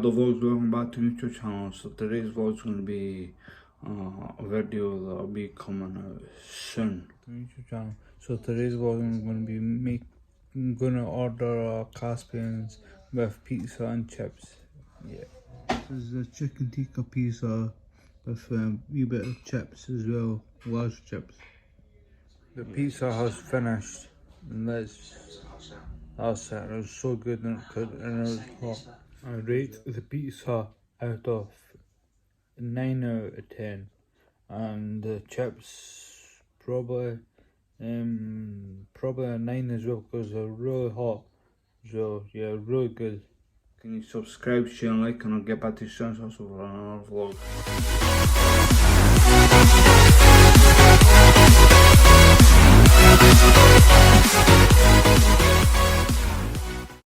the vlogs, welcome back to my YouTube channel. So today's vlog is going to be a video that will be coming out soon to my YouTube channel. So today's vlog I'm going to be gonna order Caspians with pizza and chips. Yeah. This is a chicken tikka pizza with a wee bit of chips as well, large chips. The pizza has finished and that's it. It was so good and it was hot. I rate the pizza out of 9 out of 10, and the chips probably a 9 as well because they're really hot. So yeah, really good. Can you subscribe, share and like, and I'll get back to you soon for another vlog.